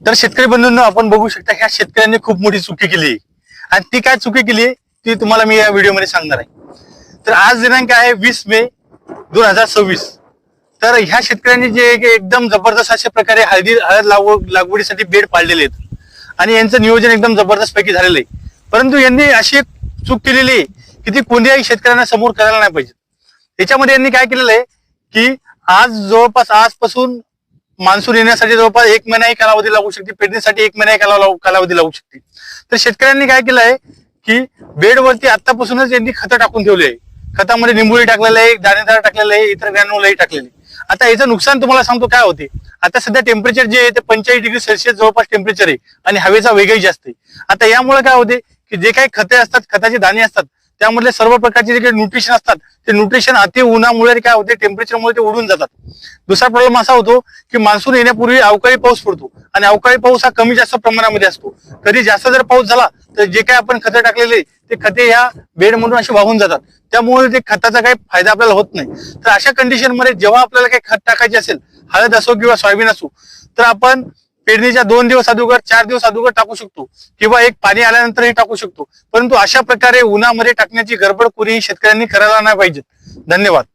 तर शेतकरी बंधूंनो, आपण बघू शकता ह्या शेतकऱ्यांनी खूप मोठी चुकी केली आहे आणि ती काय चुकी केली ती तुम्हाला मी या व्हिडिओमध्ये सांगणार आहे। तर आज दिनांक आहे 20 मे 2026। तर ह्या शेतकऱ्यांनी जे एकदम जबरदस्त अशा प्रकारे हळद लागवडीसाठी बेड पाडलेले आहेत आणि यांचं नियोजन एकदम जबरदस्त पैकी झालेलं आहे, परंतु यांनी अशी एक चूक केलेली आहे की ती कोणत्याही शेतकऱ्यांना समोर करायला नाही पाहिजे। त्याच्यामध्ये यांनी काय केलेलं आहे की आज जवळपास आजपासून मान्सून येण्यासाठी जवळपास 1 महिनाही कालावधी लागू शकते, पेरणीसाठी 1 महिनाही कालावधी लागू शकते। तर शेतकऱ्यांनी काय केलं आहे की बेडवरती आतापासूनच यांनी खतं टाकून ठेवले आहे। खतामध्ये निंबोळी टाकलेलं आहे, दाणेदार टाकलेलं आहे, इतर ग्रॅन्युलही टाकलेले। आता याचं नुकसान तुम्हाला सांगतो काय होते। आता सध्या टेम्परेचर जे आहे ते 45 डिग्री सेल्सिअस जवळपास टेम्परेचर आहे आणि हवेचा वेगही जास्त आहे। आता यामुळे काय होते की जे काही खते असतात, खताचे दाणे असतात, त्यामधले सर्व प्रकारचे जे काही न्यूट्रिशन असतात ते न्यूट्रिशन अति उन्हामुळे काय होते, टेम्परेचरमुळे ते उडून जातात। दुसरा प्रॉब्लेम असा होतो की मान्सून येण्यापूर्वी अवकाळी पाऊस पडतो आणि अवकाळी पाऊस हा कमी जास्त प्रमाणामध्ये असतो। कधी जास्त जर पाऊस झाला तर जे काही आपण खते टाकलेले ते खते ह्या बेडमधून असे वाहून जातात, त्यामुळे ते खताचा काही फायदा आपल्याला होत नाही। तर अशा कंडिशन मध्ये जेव्हा आपल्याला काही खत टाकायचे असेल, हळद असो किंवा सोयाबीन असो, तर आपण पेरणीच्या 2 दिवस अगोदर 4 दिवस अगोदर टाकू शकतो किंवा एक पाणी आल्यानंतरही टाकू शकतो, परंतु अशा प्रकारे उन्हामध्ये टाकण्याची गडबड कोणीही शेतकऱ्यांनी करायला नाही पाहिजे। धन्यवाद।